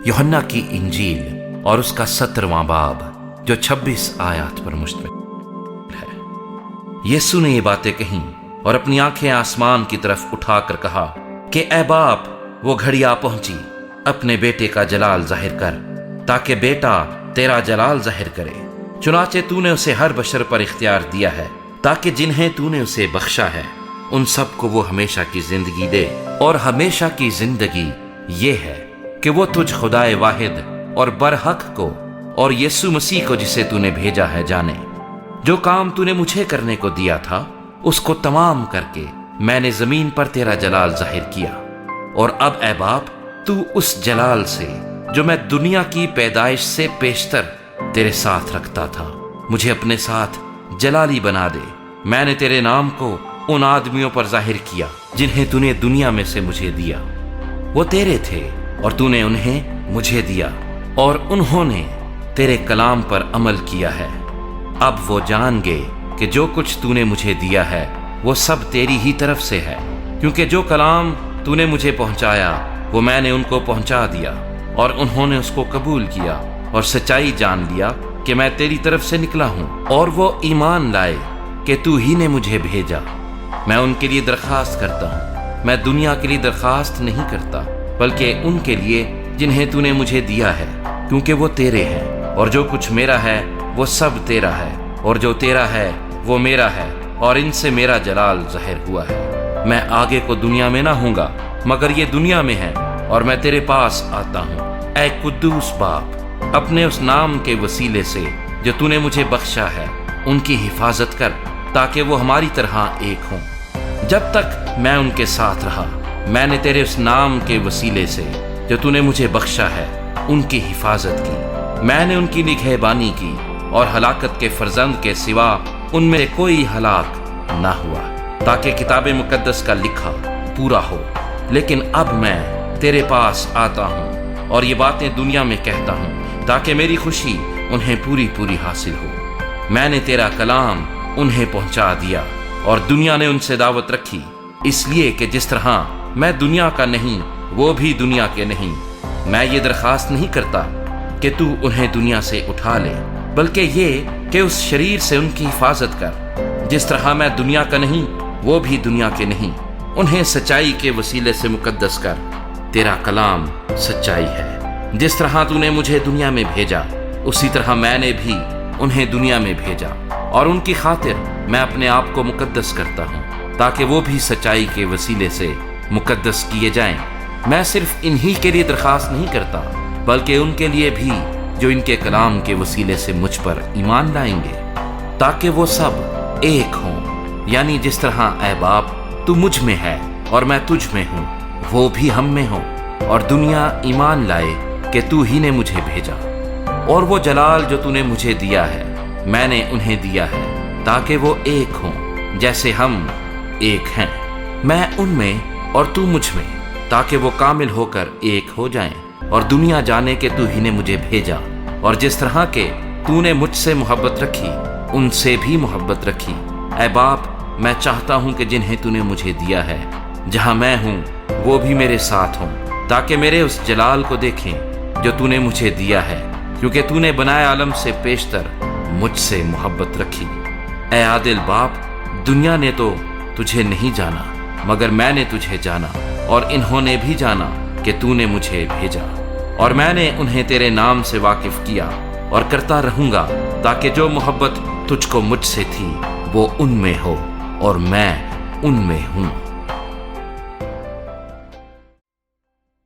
यूहन्ना की इंजील और उसका 17वां बाब जो 26 आयत पर मुश्तमिल है। यीशु ने ये बातें कहीं और अपनी आंखें आसमान की तरफ उठाकर कहा कि ऐ बाप, वो घड़ी आ पहुंची, अपने बेटे का जलाल जाहिर कर, ताकि बेटा तेरा जलाल जाहिर करे। चुनाचे तूने उसे हर बशर पर इख्तियार दिया है, ताकि जिन्हें तूने उसे बख्शा है उन सबको वो हमेशा की जिंदगी दे। और हमेशा की जिंदगी ये है कि वो तुझ खुदाए वाहिद और बरहक को और यीशु मसीह को जिसे तूने भेजा है जाने। जो काम तूने मुझे करने को दिया था उसको तमाम करके मैंने जमीन पर तेरा जलाल जाहिर किया। और अब ऐ बाप, तू उस जलाल से जो मैं दुनिया की पैदाइश से पेशतर तेरे साथ रखता था, मुझे अपने साथ जलाली बना दे। मैंने तेरे नाम को उन आदमियों पर जाहिर किया जिन्हें तूने दुनिया में से मुझे दिया। वो तेरे थे और तूने उन्हें मुझे दिया, और उन्होंने तेरे कलाम पर अमल किया है। अब वो जान गए कि जो कुछ तूने मुझे दिया है वो सब तेरी ही तरफ से है, क्योंकि जो कलाम तूने मुझे पहुंचाया वो मैंने उनको पहुंचा दिया, और उन्होंने उसको कबूल किया और सच्चाई जान लिया कि मैं तेरी तरफ से निकला हूं। और वो ईमान लाए कि तू ही ने मुझे भेजा। मैं उनके लिए दरखास्त करता हूं, मैं दुनिया के लिए दरखास्त नहीं करता, बल्कि उनके लिए जिन्हें तूने मुझे दिया है, क्योंकि वो तेरे हैं। और जो कुछ मेरा है वो सब तेरा है, और जो तेरा है वो मेरा है, और इनसे मेरा जलाल ज़ाहिर हुआ है। मैं आगे को दुनिया में ना हूँगा, मगर ये दुनिया में है, और मैं तेरे पास आता हूँ। ऐ कुद्दूस बाप, अपने उस नाम के वसीले से जो तूने मुझे बख्शा है उनकी हिफाजत कर, ताकि वो हमारी तरह एक हों। जब तक मैं उनके साथ रहा, मैंने तेरे उस नाम के वसीले से जो तूने मुझे बख्शा है उनकी हिफाजत की। मैंने उनकी निगहबानी की, और हलाकत के फर्जंद के सिवा उनमें कोई हलाक ना हुआ, ताकि किताब मुकद्दस का लिखा पूरा हो। लेकिन अब मैं तेरे पास आता हूँ और ये बातें दुनिया में कहता हूँ, ताकि मेरी खुशी उन्हें पूरी पूरी हासिल हो। मैंने तेरा कलाम उन्हें पहुंचा दिया, और दुनिया ने उनसे दावत रखी, इसलिए कि जिस तरह मैं दुनिया का नहीं वो भी दुनिया के नहीं। मैं ये दरखास्त नहीं करता कि तू उन्हें दुनिया से उठा ले, बल्कि ये कि उस शरीर से उनकी हिफाजत कर। जिस तरह मैं दुनिया का नहीं वो भी दुनिया के नहीं। उन्हें सच्चाई के वसीले से मुकद्दस कर, तेरा कलाम सच्चाई है। जिस तरह तूने मुझे दुनिया में भेजा, उसी तरह मैंने भी उन्हें दुनिया में भेजा, और उनकी खातिर मैं अपने आप को मुकद्दस करता हूँ, ताकि वो भी सच्चाई के वसीले से मुकद्दस किए जाएं। मैं सिर्फ इन्हीं के लिए दरखास्त नहीं करता, बल्कि उनके लिए भी जो इनके कलाम के वसीले से मुझ पर ईमान लाएंगे, ताकि वो सब एक हों। यानी जिस तरह ऐ बाप तू मुझ में है और मैं तुझ में हूँ, वो भी हम में हो, और दुनिया ईमान लाए कि तू ही ने मुझे भेजा। और वो जलाल जो तूने मुझे दिया है मैंने उन्हें दिया है, ताकि वो एक हों जैसे हम एक हैं, मैं उनमें और तू मुझ में, ताकि वो कामिल होकर एक हो जाएं, और दुनिया जाने के तू ही ने मुझे भेजा। और जिस तरह के तूने मुझसे मोहब्बत रखी उनसे भी मोहब्बत रखी। ऐ बाप, मैं चाहता हूँ कि जिन्हें तूने मुझे दिया है, जहाँ मैं हूँ वो भी मेरे साथ हों, ताकि मेरे उस जलाल को देखें जो तूने मुझे दिया है, क्योंकि तूने बनाए आलम से पेशतर मुझसे मोहब्बत रखी। ऐ आदिल बाप, दुनिया ने तो तुझे नहीं जाना, मगर मैंने तुझे जाना, और इन्होंने भी जाना कि तूने मुझे भेजा। और मैंने उन्हें तेरे नाम से वाकिफ किया और करता रहूंगा, ताकि जो मोहब्बत तुझको मुझसे थी वो उनमें हो और मैं उनमें हूँ।